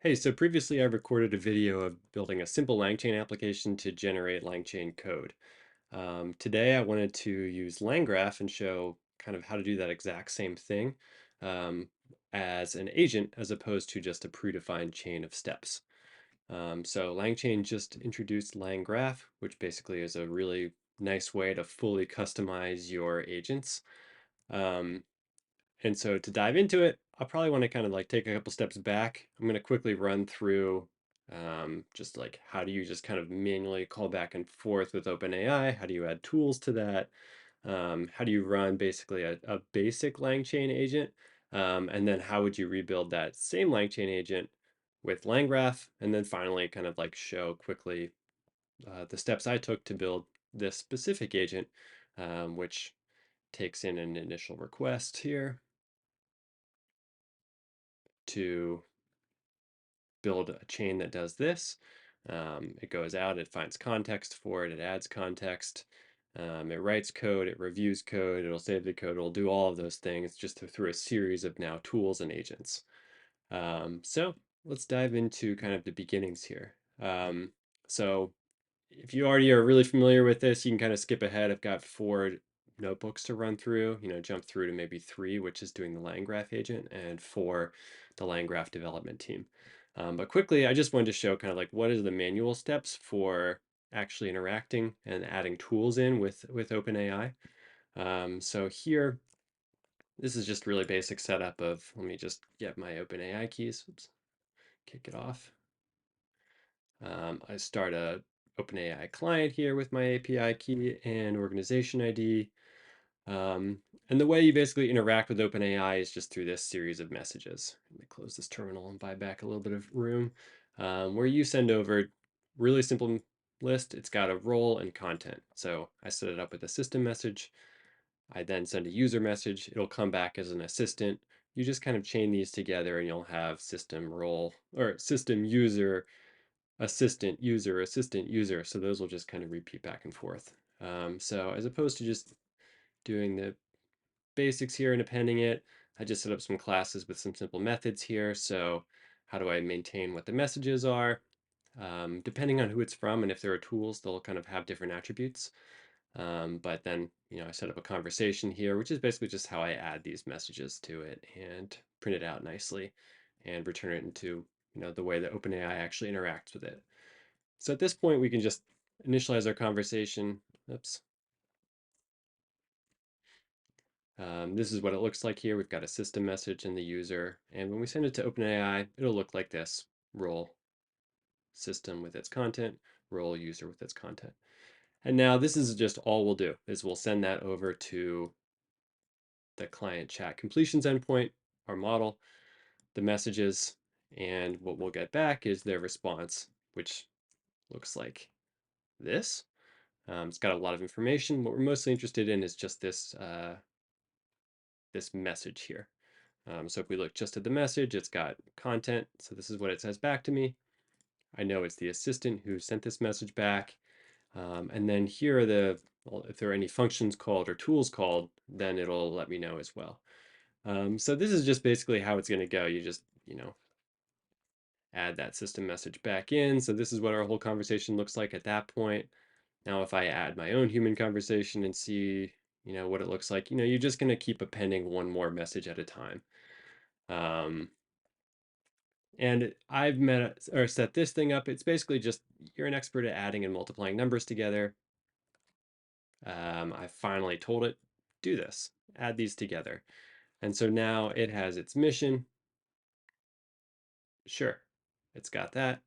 Hey, so previously I recorded a video of building a simple LangChain application to generate LangChain code. Today I wanted to use LangGraph and show kind of how to do that exact same thing um, as an agent as opposed to just a predefined chain of steps. So LangChain just introduced LangGraph, which basically is a really nice way to fully customize your agents. Um, and so to dive into it, I'll probably want to kind of like take a couple steps back. I'm going to quickly run through just like how do you just kind of manually call back and forth with OpenAI? How do you add tools to that? How do you run basically a basic LangChain agent? And then how would you rebuild that same LangChain agent with LangGraph? And then finally kind of like show quickly the steps I took to build this specific agent, which takes in an initial request here to build a chain that does this. It goes out, it finds context for it, it adds context, it writes code, it reviews code, it'll save the code, it'll do all of those things just through a series of now tools and agents. So let's dive into kind of the beginnings here. So if you already are really familiar with this, you can kind of skip ahead. I've got 4 notebooks to run through, jump through to maybe 3, which is doing the LangGraph agent, and 4, the LangGraph development team. But quickly, I just wanted to show kind of like what is the manual steps for actually interacting and adding tools in with OpenAI. So here, this is just really basic setup of, let me just get my OpenAI keys, oops, kick it off. I start a OpenAI client here with my API key and organization ID. And the way you basically interact with OpenAI is just through this series of messages. Let me close this terminal and buy back a little bit of room. Where you send over really simple list. It's got a role and content. So I set it up with a system message. I then send a user message. It'll come back as an assistant. You just kind of chain these together and you'll have system role or system user assistant user. So those will just kind of repeat back and forth. So as opposed to just doing the basics here and appending it, I just set up some classes with some simple methods here. So how do I maintain what the messages are? Depending on who it's from and if there are tools, they'll kind of have different attributes. But then, I set up a conversation here, which is basically just how I add these messages to it and print it out nicely and return it into, the way that OpenAI actually interacts with it. So at this point, we can just initialize our conversation. Oops. This is what it looks like here. We've got a system message and the user. And when we send it to OpenAI, it'll look like this. Role system with its content, role user with its content. And now this is just all we'll do is we'll send that over to the client chat completions endpoint, our model, the messages, and what we'll get back is their response, which looks like this. It's got a lot of information. What we're mostly interested in is just this message here. So if we look just at the message, it's got content. So this is what it says back to me. I know it's the assistant who sent this message back. And then here are well, if there are any functions called or tools called, then it'll let me know as well. So this is just basically how it's going to go. You just, add that system message back in. So this is what our whole conversation looks like at that point. Now, if I add my own human conversation and see, what it looks like, you're just going to keep appending one more message at a time. And I've set this thing up. It's basically just you're an expert at adding and multiplying numbers together. I finally told it, do this, add these together. And so now it has its mission. Sure, it's got that.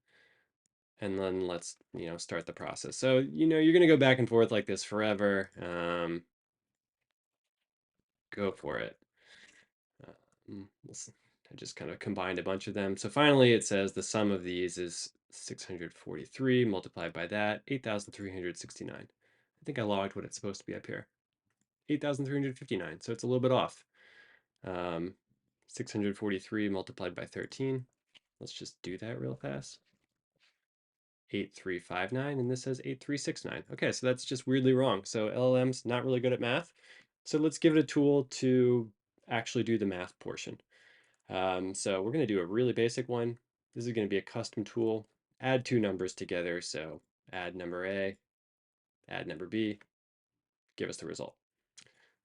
And then let's, start the process. So, you're going to go back and forth like this forever. Go for it. I just kind of combined a bunch of them. So finally it says the sum of these is 643 multiplied by that, 8,369. I think I logged what it's supposed to be up here. 8,359, so it's a little bit off. 643 multiplied by 13. Let's just do that real fast. 8359, and this says 8369. Okay, so that's just weirdly wrong. So LLM's not really good at math. So let's give it a tool to actually do the math portion. So we're going to do a really basic one. This is going to be a custom tool. Add two numbers together. So add number A, add number B, give us the result.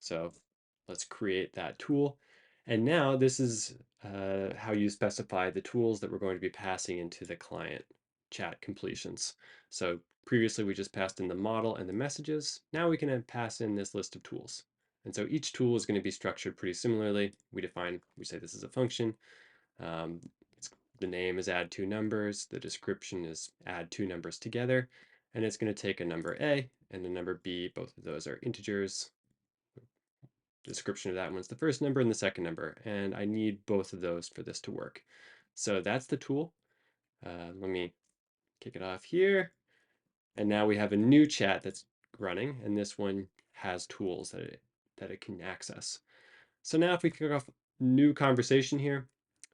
So let's create that tool. And now this is how you specify the tools that we're going to be passing into the client chat completions. So previously we just passed in the model and the messages. Now we can pass in this list of tools. And so each tool is going to be structured pretty similarly. We say this is a function. Um, the name is add two numbers. The description is add two numbers together. And it's going to take a number A and a number B. Both of those are integers. The description of that one's the first number and the second number. And I need both of those for this to work. So that's the tool. Let me kick it off here. And now we have a new chat that's running. And this one has tools that it can access. So now if we kick off new conversation here,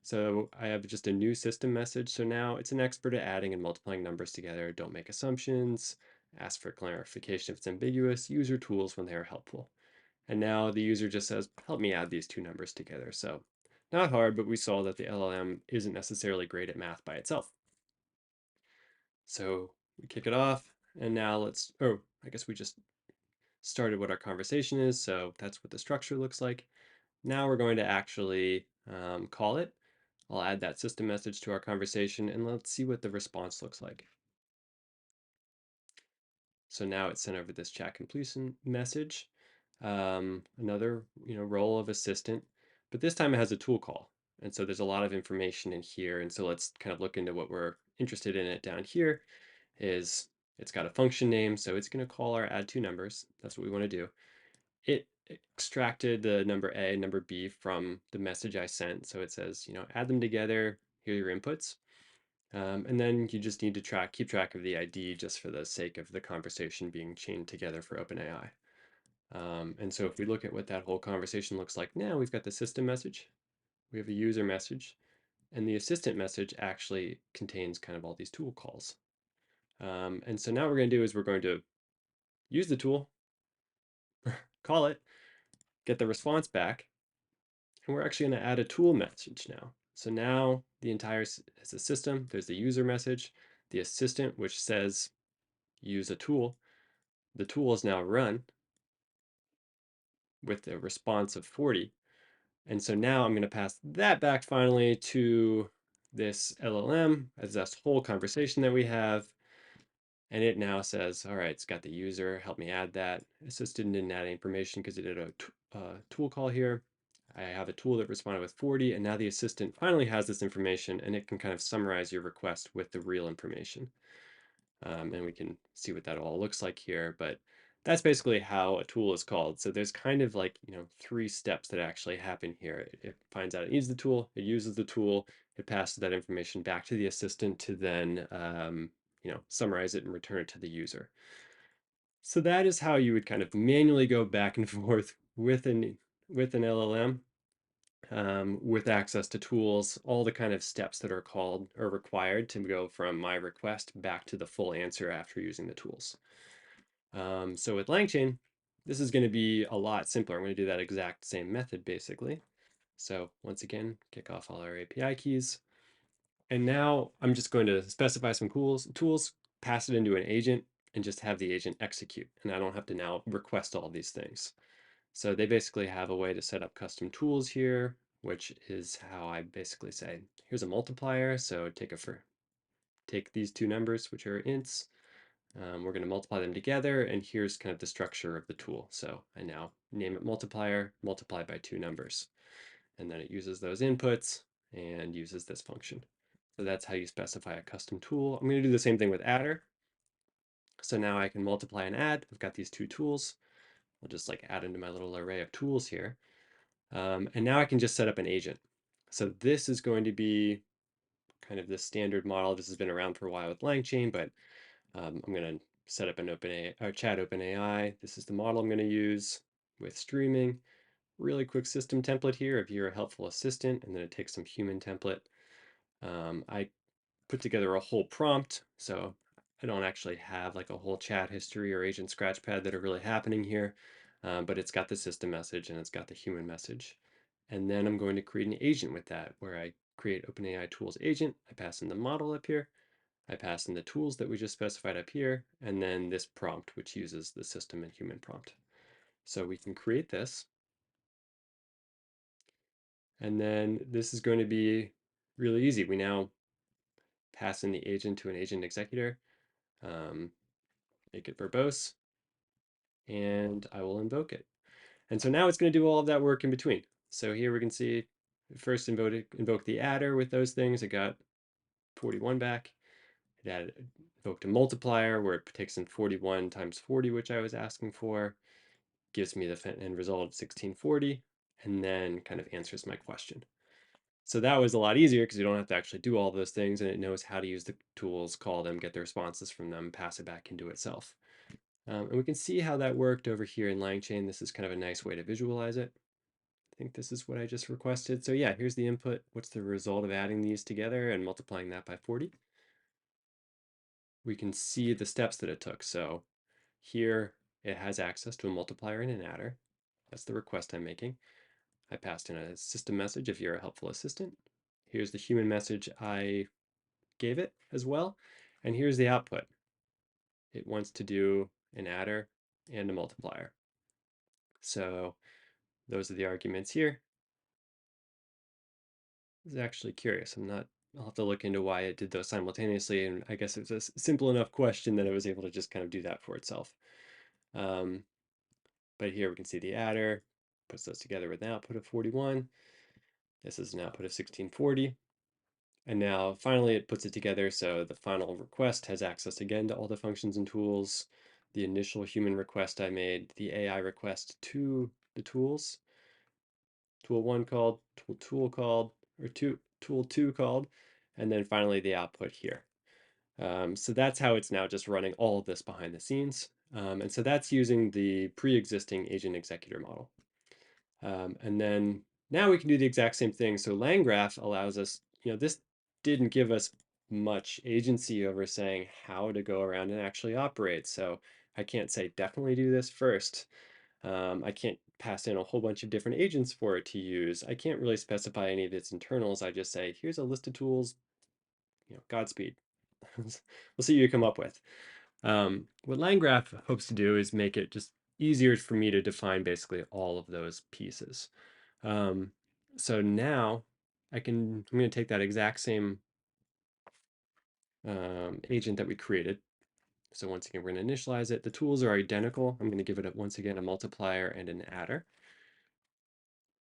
so I have just a new system message. So now it's an expert at adding and multiplying numbers together. Don't make assumptions. Ask for clarification if it's ambiguous. Use your tools when they are helpful. And now the user just says, help me add these two numbers together. So not hard, but we saw that the LLM isn't necessarily great at math by itself. So we kick it off. And now I guess we just started what our conversation is. So that's what the structure looks like. Now we're going to actually call it. I'll add that system message to our conversation and let's see what the response looks like. So now it's sent over this chat completion message. Another role of assistant, but this time it has a tool call. And so there's a lot of information in here. And so let's kind of look into what we're interested in it down here is it's got a function name. So it's going to call our add two numbers. That's what we want to do. It extracted the number A and number B from the message I sent. So it says, add them together. Here are your inputs. And then you just need to keep track of the ID just for the sake of the conversation being chained together for OpenAI. And so if we look at what that whole conversation looks like now, we've got the system message, we have a user message, and the assistant message actually contains kind of all these tool calls. And so now what we're going to do is we're going to use the tool, call it, get the response back, and we're actually going to add a tool message now. So now the entire is a system. There's the user message, the assistant, which says use a tool. The tool is now run with a response of 40. And so now I'm going to pass that back finally to this LLM as this whole conversation that we have. And it now says, all right, it's got the user, help me add that. Assistant didn't add any information because it did a tool call here. I have a tool that responded with 40, and now the assistant finally has this information, and it can kind of summarize your request with the real information. And we can see what that all looks like here, but that's basically how a tool is called. So there's kind of like, three steps that actually happen here. It finds out it needs the tool, it uses the tool, it passes that information back to the assistant to then, summarize it and return it to the user. So that is how you would kind of manually go back and forth with an LLM with access to tools, all the kind of steps that are called or required to go from my request back to the full answer after using the tools. So with LangChain, this is going to be a lot simpler. I'm going to do that exact same method basically. So once again, kick off all our API keys. And now I'm just going to specify some tools, pass it into an agent, and just have the agent execute. And I don't have to now request all these things. So they basically have a way to set up custom tools here, which is how I basically say, here's a multiplier. So take these two numbers, which are ints. We're going to multiply them together, and here's kind of the structure of the tool. So I now name it multiplier, multiply by two numbers. And then it uses those inputs and uses this function. So that's how you specify a custom tool. I'm going to do the same thing with adder. So now I can multiply and add. I've got these two tools. I'll just like add into my little array of tools here. And now I can just set up an agent. So this is going to be kind of the standard model. This has been around for a while with LangChain, but I'm going to set up an chat OpenAI. This is the model I'm going to use with streaming. Really quick system template here if you're a helpful assistant, and then it takes some human template. I put together a whole prompt, so I don't actually have like a whole chat history or agent scratchpad that are really happening here, but it's got the system message and it's got the human message. And then I'm going to create an agent with that where I create OpenAI Tools agent. I pass in the model up here. I pass in the tools that we just specified up here, and then this prompt, which uses the system and human prompt. So we can create this. And then this is going to be really easy. We now pass in the agent to an agent executor, make it verbose, and I will invoke it. And so now it's going to do all of that work in between. So here we can see first invoke the adder with those things. It got 41 back. It invoked a multiplier where it takes in 41 times 40, which I was asking for, gives me the end result of 1640, and then kind of answers my question. So that was a lot easier because you don't have to actually do all those things, and it knows how to use the tools, call them, get the responses from them, pass it back into itself. And we can see how that worked over here in LangChain. This is kind of a nice way to visualize it. I think this is what I just requested. So yeah, here's the input. What's the result of adding these together and multiplying that by 40? We can see the steps that it took. So here it has access to a multiplier and an adder. That's the request I'm making. I passed in a system message if you're a helpful assistant. Here's the human message I gave it as well. And here's the output. It wants to do an adder and a multiplier. So those are the arguments here. It's actually curious. I'll have to look into why it did those simultaneously. And I guess it's a simple enough question that it was able to just kind of do that for itself. But here we can see the adder puts those together with an output of 41. This is an output of 1640. And now finally it puts it together so the final request has access again to all the functions and tools. The initial human request I made, the AI request to the tools, tool 1 called, tool 2 called, or tool 2 called, and then finally the output here. So that's how it's now just running all of this behind the scenes. And so that's using the pre-existing agent executor model. And then now we can do the exact same thing. So LangGraph allows us, this didn't give us much agency over saying how to go around and actually operate. So I can't say definitely do this first. I can't pass in a whole bunch of different agents for it to use. I can't really specify any of its internals. I just say, here's a list of tools, Godspeed. We'll see what you come up with. What LangGraph hopes to do is make it just easier for me to define basically all of those pieces. So now I'm going to take that exact same agent that we created. So once again, we're going to initialize it. The tools are identical. I'm going to give it once again a multiplier and an adder.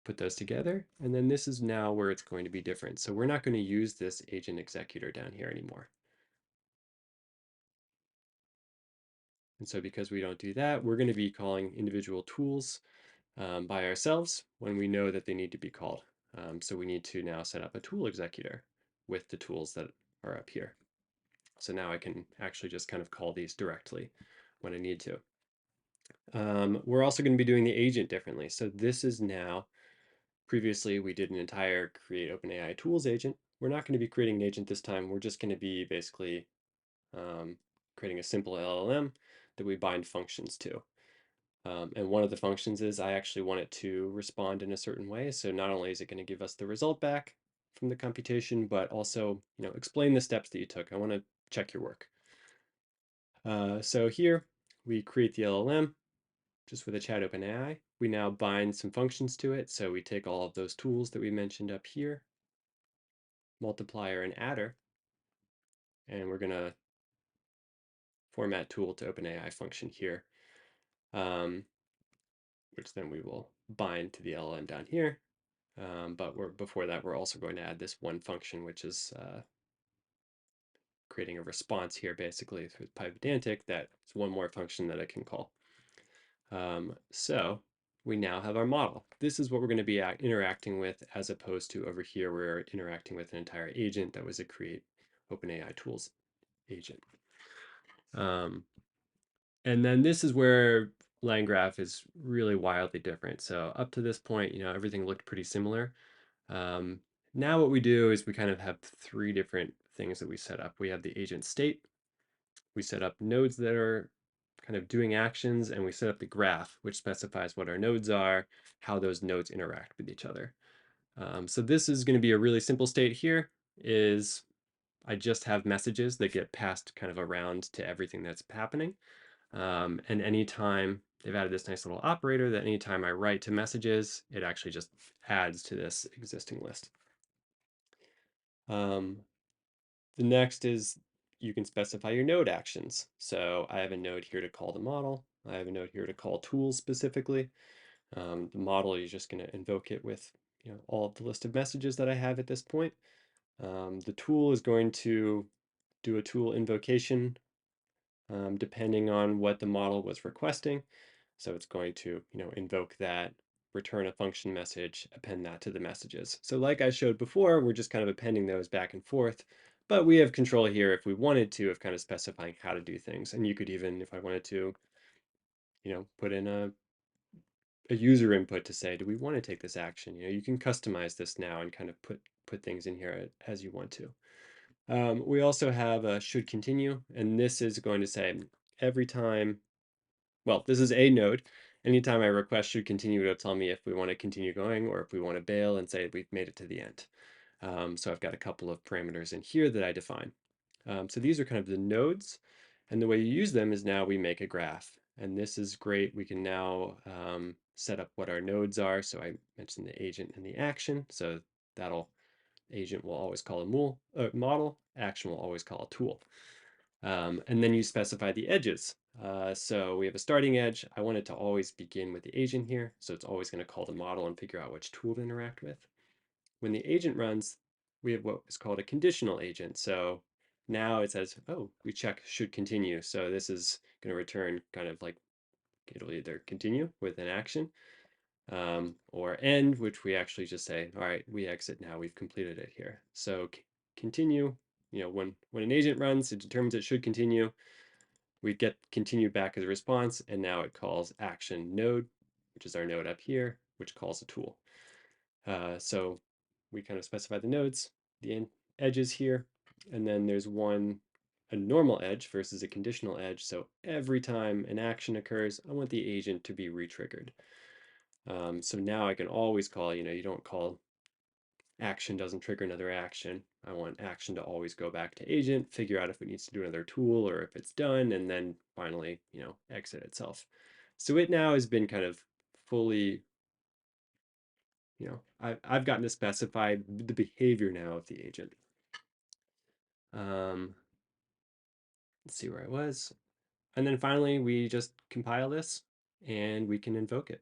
Put those together, and then this is now where it's going to be different. So we're not going to use this agent executor down here anymore. And so because we don't do that, we're going to be calling individual tools by ourselves when we know that they need to be called. So we need to now set up a tool executor with the tools that are up here. So now I can actually just kind of call these directly when I need to. We're also going to be doing the agent differently. So this is now, previously we did an entire create OpenAI Tools agent. We're not going to be creating an agent this time. We're just going to be basically creating a simple LLM that we bind functions to. And one of the functions is I actually want it to respond in a certain way. So not only is it going to give us the result back from the computation, but also, explain the steps that you took. I want to check your work. So here we create the LLM just with a chat OpenAI. We now bind some functions to it. So we take all of those tools that we mentioned up here, multiplier and adder, and we're going to format tool to OpenAI function here. Which then we will bind to the LLM down here. But before that, we're also going to add this one function, which is creating a response here, basically, through Pydantic. That's one more function that I can call. So we now have our model. This is what we're going to be interacting with, as opposed to over here, we're interacting with an entire agent that was a create OpenAI Tools agent. And then this is where LangGraph is really wildly different. So up to this point, everything looked pretty similar. Now what we do is we kind of have three different things that we set up. We have the agent state, we set up nodes that are kind of doing actions, and we set up the graph, which specifies what our nodes are, how those nodes interact with each other. So this is going to be a really simple state here is I just have messages that get passed kind of around to everything that's happening. And anytime they've added this nice little operator that anytime I write to messages, it actually just adds to this existing list. Um, the next is you can specify your node actions. So I have a node here to call the model. I have a node here to call tools specifically. The model, you're just going to invoke it with all of the list of messages that I have at this point. The tool is going to do a tool invocation depending on what the model was requesting. So it's going to, invoke that, return a function message, append that to the messages. So like I showed before, we're just kind of appending those back and forth, but we have control here if we wanted to of kind of specifying how to do things. And you could even, if I wanted to, put in a user input to say, do we want to take this action? You can customize this now and kind of put things in here as you want to. We also have a should continue, and this is going to say every time, well, this is a node. Anytime I request should continue, it'll tell me if we want to continue going or if we want to bail and say we've made it to the end. So I've got a couple of parameters in here that I define. So these are kind of the nodes, and the way you use them is now we make a graph. And this is great. We can now set up what our nodes are. So I mentioned the agent and the action. So that'll agent will always call a model, action will always call a tool. And then you specify the edges. So we have a starting edge. I want it to always begin with the agent here. So it's always going to call the model and figure out which tool to interact with. When the agent runs, we have what is called a conditional agent. So now it says, oh, we check should continue. So this is going to return kind of like it'll either continue with an action or end, which we actually just say, all right, we exit now, we've completed it here. So continue, when an agent runs, it determines it should continue. We get continue back as a response, and now it calls action node, which is our node up here, which calls a tool. So we kind of specify the nodes, the edges here, and then there's a normal edge versus a conditional edge. So every time an action occurs, I want the agent to be retriggered. So now I can always call, you don't call action doesn't trigger another action. I want action to always go back to agent, figure out if it needs to do another tool or if it's done, and then finally, exit itself. So it now has been kind of fully, I've gotten to specify the behavior now of the agent. Let's see where I was. And then finally, we just compile this and we can invoke it.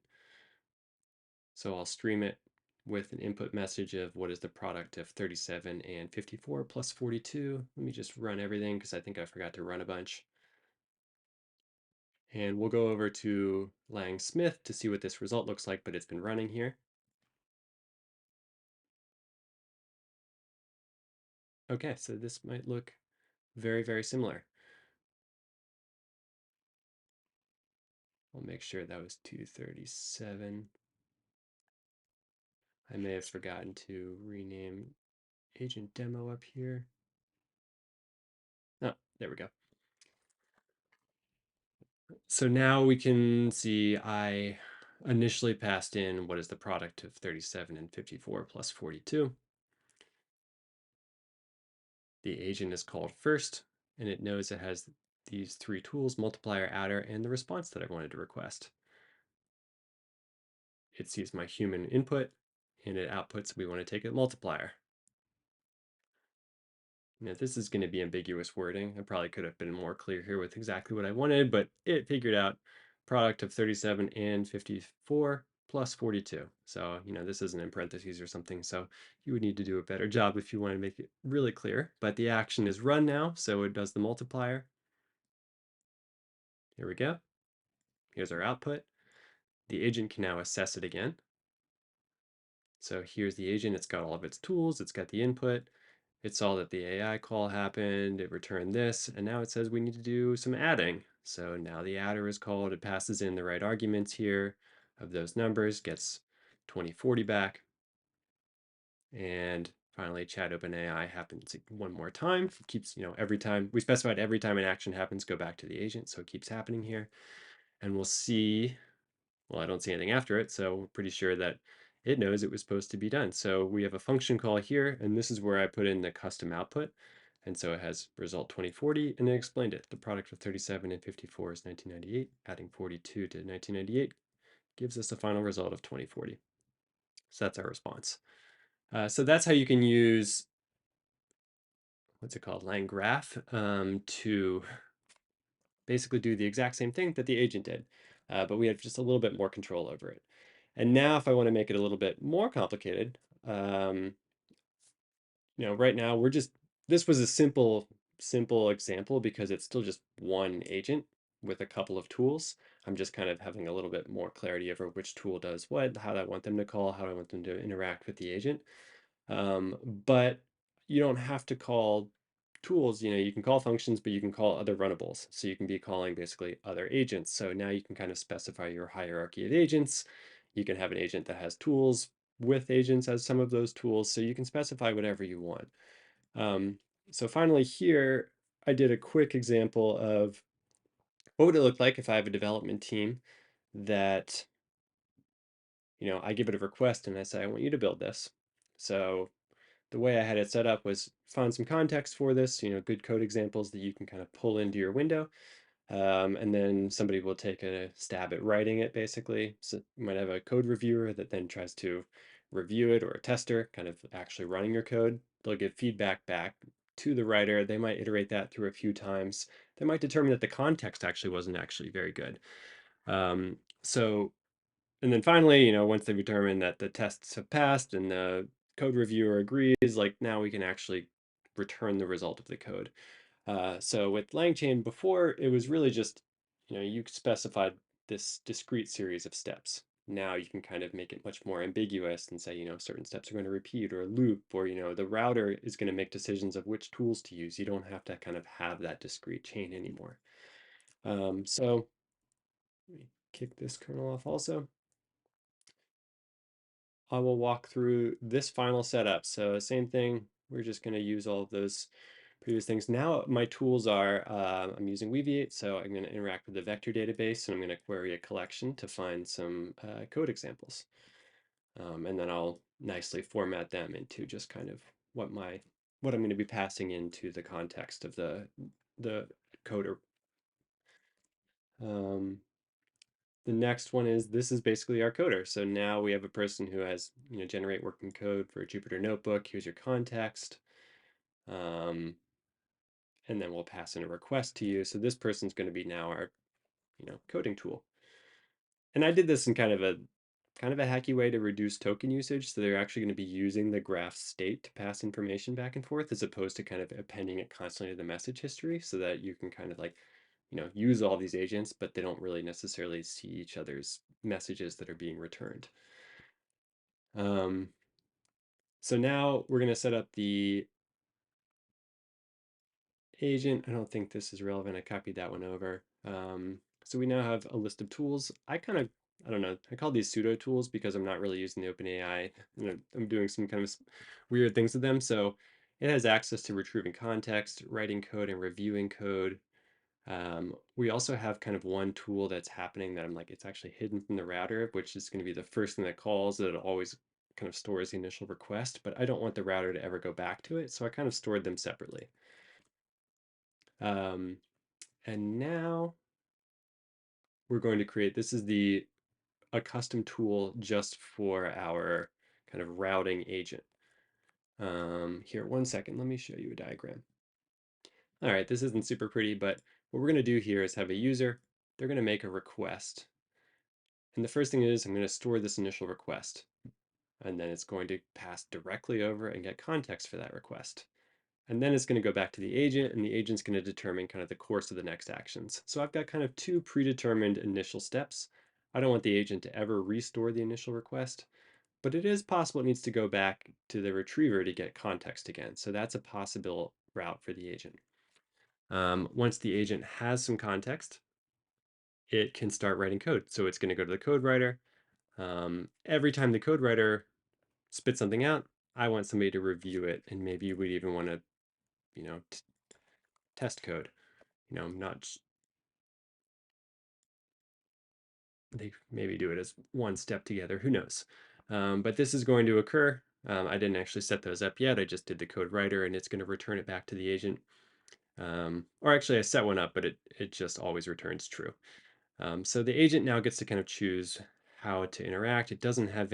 So I'll stream it with an input message of what is the product of 37 and 54 plus 42. Let me just run everything because I think I forgot to run a bunch. And we'll go over to LangSmith to see what this result looks like, but it's been running here. Okay, so this might look very, very similar. I'll make sure that was 237. I may have forgotten to rename agent demo up here. Oh, there we go. So now we can see I initially passed in what is the product of 37 and 54 plus 42. The agent is called first, and it knows it has these three tools, multiplier, adder, and the response that I wanted to request. It sees my human input, and it outputs we want to take a multiplier. Now, this is going to be ambiguous wording. I probably could have been more clear here with exactly what I wanted, but it figured out product of 37 and 54 plus 42. So, this isn't in parentheses or something, so you would need to do a better job if you want to make it really clear. But the action is run now, so it does the multiplier. Here we go. Here's our output. The agent can now assess it again. So here's the agent. It's got all of its tools. It's got the input. It saw that the AI call happened, it returned this, and now it says we need to do some adding. So now the adder is called, it passes in the right arguments here of those numbers, gets 2040 back. And finally, chat OpenAI happens one more time. It keeps, every time, we specified every time an action happens, go back to the agent, so it keeps happening here. And we'll see, well, I don't see anything after it, so we're pretty sure that it knows it was supposed to be done. So we have a function call here, and this is where I put in the custom output. And so it has result 2040, and it explained it. The product of 37 and 54 is 1998. Adding 42 to 1998 gives us a final result of 2040. So that's our response. So that's how you can use, what's it called, LangGraph, to basically do the exact same thing that the agent did, but we have just a little bit more control over it. And now if I want to make it a little bit more complicated, right now this was a simple example because it's still just one agent with a couple of tools. I'm just kind of having a little bit more clarity over which tool does what, how I want them to call, how I want them to interact with the agent. But you don't have to call tools, you can call functions, but you can call other runnables. So you can be calling basically other agents. So now you can kind of specify your hierarchy of agents. You can have an agent that has tools with agents as some of those tools. So you can specify whatever you want. So finally here, I did a quick example of what would it look like if I have a development team that, I give it a request and I say, I want you to build this. So the way I had it set up was find some context for this, good code examples that you can kind of pull into your window. And then somebody will take a stab at writing it basically. So you might have a code reviewer that then tries to review it, or a tester kind of actually running your code. They'll give feedback back to the writer. They might iterate that through a few times. They might determine that the context actually wasn't actually very good. So and then finally, once they determine that the tests have passed and the code reviewer agrees, like now we can actually return the result of the code. So with LangChain before, it was really just, you specified this discrete series of steps. Now you can kind of make it much more ambiguous and say, certain steps are going to repeat or loop, or, the router is going to make decisions of which tools to use. You don't have to kind of have that discrete chain anymore. So let me kick this kernel off also. I will walk through this final setup. So same thing, we're just going to use all of those previous things. Now my tools are, I'm using Weaviate, so I'm going to interact with the vector database, and I'm going to query a collection to find some code examples. And then I'll nicely format them into just kind of what I'm going to be passing into the context of the coder. Um, The next one is, this is basically our coder. So now we have a person who has, generate working code for a Jupyter notebook. Here's your context. And then we'll pass in a request to you. So this person's going to be now our, coding tool. And I did this in kind of a hacky way to reduce token usage. So they're actually going to be using the graph state to pass information back and forth, as opposed to kind of appending it constantly to the message history, so that you can kind of like, use all these agents, but they don't really necessarily see each other's messages that are being returned. So now we're going to set up the agent. I don't think this is relevant. I copied that one over. So we now have a list of tools. I don't know, I call these pseudo tools because I'm not really using the OpenAI. I'm doing some kind of weird things with them. So it has access to retrieving context, writing code, and reviewing code. We also have kind of one tool that's happening that I'm like, it's actually hidden from the router, which is going to be the first thing that calls. That it always kind of stores the initial request, but I don't want the router to ever go back to it, so I kind of stored them separately. Um, and now we're going to create, this is a custom tool just for our kind of routing agent. Here, one second, let me show you a diagram. All right, this isn't super pretty, but what we're going to do here is have a user. They're going to make a request. And the first thing is, I'm going to store this initial request. And then it's going to pass directly over and get context for that request. And then it's going to go back to the agent, and the agent's going to determine kind of the course of the next actions. So I've got kind of two predetermined initial steps. I don't want the agent to ever restore the initial request, but it is possible it needs to go back to the retriever to get context again. So that's a possible route for the agent. Once the agent has some context, it can start writing code. So it's going to go to the code writer. Every time the code writer spits something out, I want somebody to review it, and maybe we'd even want to, test code. Not they maybe do it as one step together. Who knows? But this is going to occur. I didn't actually set those up yet. I just did the code writer, and it's going to return it back to the agent. Or actually, I set one up, but it just always returns true. So the agent now gets to kind of choose how to interact. It doesn't have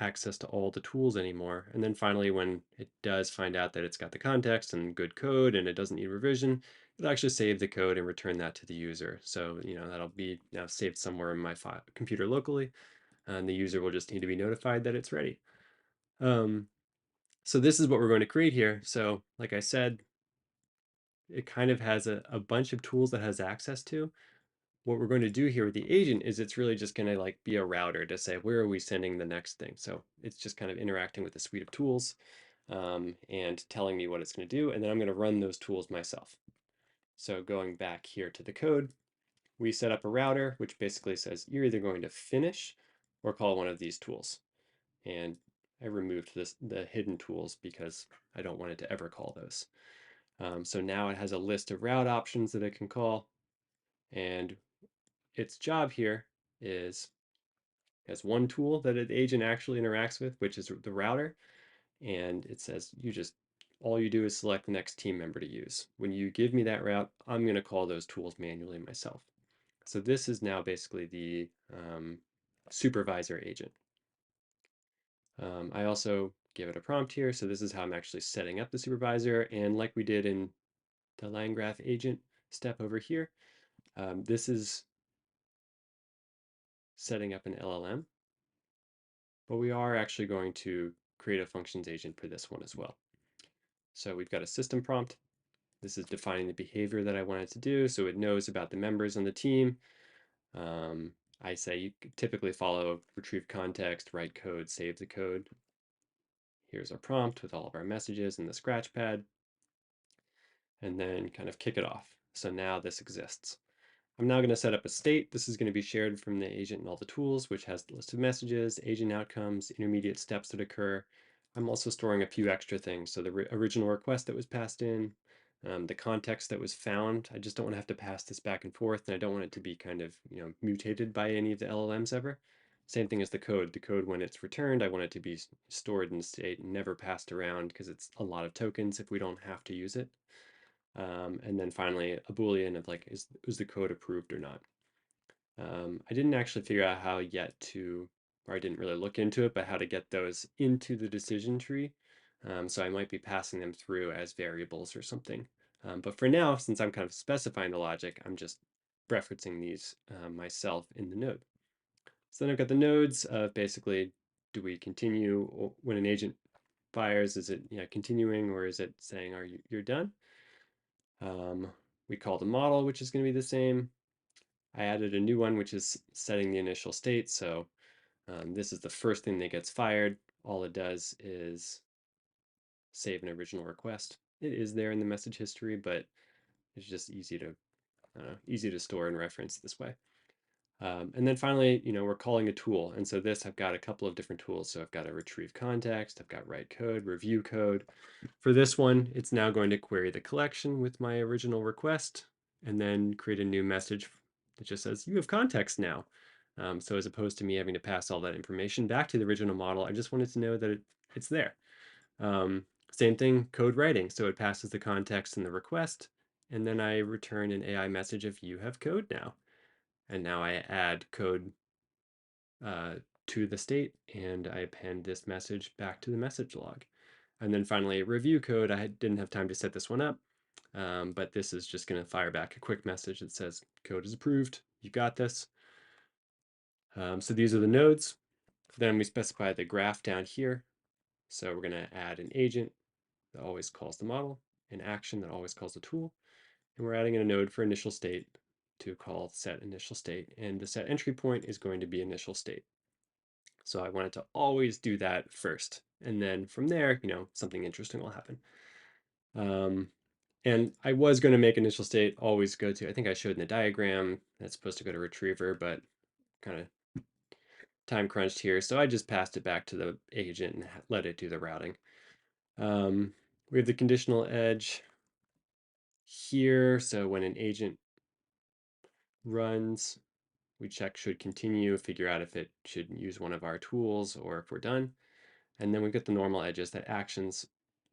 access to all the tools anymore. And then finally, when it does find out that it's got the context and good code and it doesn't need revision, it'll actually save the code and return that to the user. So, that'll be now saved somewhere in my computer locally, and the user will just need to be notified that it's ready. So this is what we're going to create here. So like I said, it kind of has a bunch of tools that has access to. What we're going to do here with the agent is it's really just going to like be a router to say, where are we sending the next thing? So it's just kind of interacting with the suite of tools, and telling me what it's going to do. And then I'm going to run those tools myself. So going back here to the code, we set up a router, which basically says you're either going to finish or call one of these tools. And I removed the hidden tools because I don't want it to ever call those. So now it has a list of route options that it can call, and its job here is has one tool that an agent actually interacts with, which is the router, and it says all you do is select the next team member to use. When you give me that route, I'm going to call those tools manually myself. So this is now basically the supervisor agent. I also give it a prompt here, so this is how I'm actually setting up the supervisor, and like we did in the LangGraph agent step over here, this is setting up an LLM, but we are actually going to create a functions agent for this one as well. So we've got a system prompt. This is defining the behavior that I want it to do, so it knows about the members on the team. I say you typically follow retrieve context, write code, save the code. Here's our prompt with all of our messages in the scratch pad, and then kind of kick it off. So now this exists. I'm now going to set up a state. This is going to be shared from the agent and all the tools, which has the list of messages, agent outcomes, intermediate steps that occur. I'm also storing a few extra things. So the original request that was passed in, the context that was found. I just don't want to have to pass this back and forth, and I don't want it to be kind of mutated by any of the LLMs ever. Same thing as the code. The code, when it's returned, I want it to be stored in the state and never passed around because it's a lot of tokens if we don't have to use it. And then finally, a Boolean of like, is the code approved or not? I didn't actually figure out how yet to, or I didn't really look into it, but how to get those into the decision tree. So I might be passing them through as variables or something. But for now, since I'm kind of specifying the logic, I'm just referencing these myself in the node. So then I've got the nodes of basically, do we continue when an agent fires? Is it continuing, or is it saying, you're done? We call the model, which is going to be the same. I added a new one, which is setting the initial state. So this is the first thing that gets fired. All it does is save an original request. It is there in the message history, but it's just easy to store and reference this way. And then finally, we're calling a tool. And so this, I've got a couple of different tools. So I've got a retrieve context, I've got write code, review code. For this one, it's now going to query the collection with my original request and then create a new message that just says, you have context now. So as opposed to me having to pass all that information back to the original model, I just wanted to know that it's there. Same thing, code writing. So it passes the context in the request, and then I return an AI message of you have code now. And now I add code to the state, and I append this message back to the message log. And then finally, review code. I didn't have time to set this one up, but this is just going to fire back a quick message that says code is approved. You got this. So these are the nodes. Then we specify the graph down here. So we're going to add an agent that always calls the model, an action that always calls the tool, and we're adding in a node for initial state to call set initial state, and the set entry point is going to be initial state. So I wanted to always do that first, and then from there, something interesting will happen. And I was going to make initial state always go to, I think I showed in the diagram, that's supposed to go to retriever, but kind of time crunched here. So I just passed it back to the agent and let it do the routing. We have the conditional edge here. So when an agent runs, We check should continue, figure out if it should use one of our tools or if we're done. And then we've got the normal edges that actions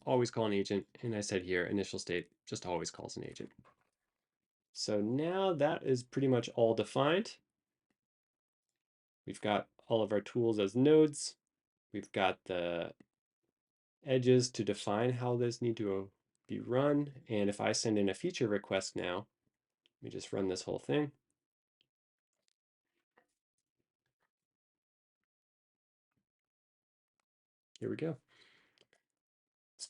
always call an agent. And I said here, initial state just always calls an agent. So now that is pretty much all defined. We've got all of our tools as nodes. We've got the edges to define how those need to be run. And if I send in a feature request now, let me just run this whole thing. Here we go. This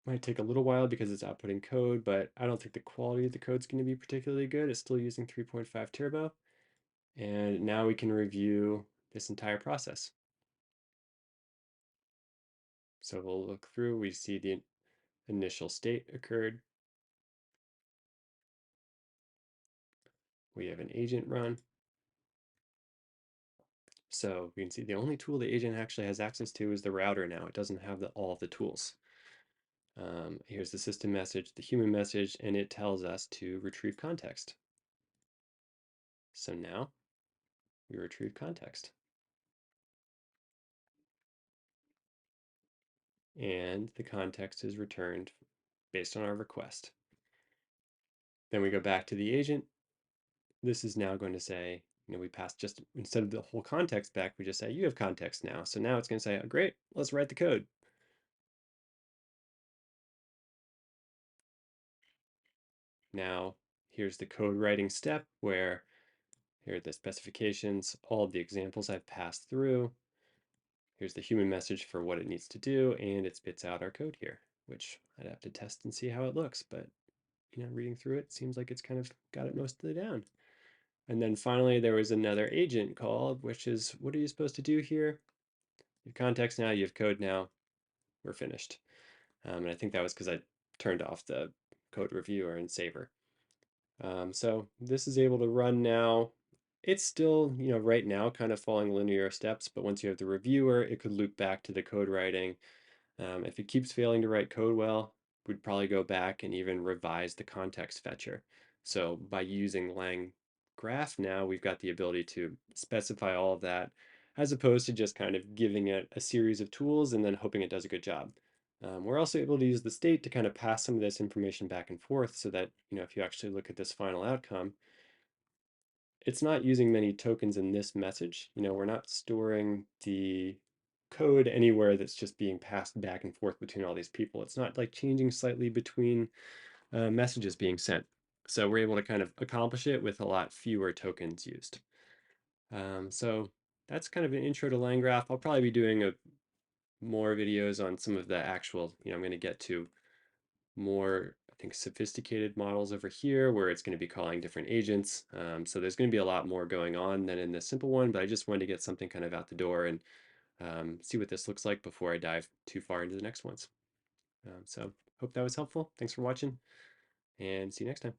might take a little while because it's outputting code, but I don't think the quality of the code is going to be particularly good. It's still using 3.5 turbo. And now we can review this entire process. So we'll look through, we see the initial state occurred. We have an agent run. So we can see the only tool the agent actually has access to is the router now. It doesn't have all of the tools. Here's the system message, the human message, and it tells us to retrieve context. So now we retrieve context. And the context is returned based on our request. Then we go back to the agent. This is now going to say, we pass just, instead of the whole context back, we just say, you have context now. So now it's going to say, oh, great, let's write the code. Now, here's the code writing step where here are the specifications, all of the examples I've passed through. Here's the human message for what it needs to do, and it spits out our code here, which I'd have to test and see how it looks, but reading through it seems like it's kind of got it mostly down. And then finally, there was another agent call, which is, what are you supposed to do here? You have context now, you have code now, we're finished. And I think that was because I turned off the code reviewer and saver. So this is able to run now. It's still, right now kind of following linear steps, but once you have the reviewer, it could loop back to the code writing. If it keeps failing to write code well, we'd probably go back and even revise the context fetcher. So by using LangGraph now, we've got the ability to specify all of that, as opposed to just kind of giving it a series of tools and then hoping it does a good job. We're also able to use the state to kind of pass some of this information back and forth so that, if you actually look at this final outcome, it's not using many tokens in this message. We're not storing the code anywhere that's just being passed back and forth between all these people. It's not like changing slightly between messages being sent. So we're able to kind of accomplish it with a lot fewer tokens used. So that's kind of an intro to LangGraph. I'll probably be doing more videos on some of the actual, I'm going to get to more, I think, sophisticated models over here where it's going to be calling different agents. So there's going to be a lot more going on than in this simple one, but I just wanted to get something kind of out the door and see what this looks like before I dive too far into the next ones. So hope that was helpful. Thanks for watching and see you next time.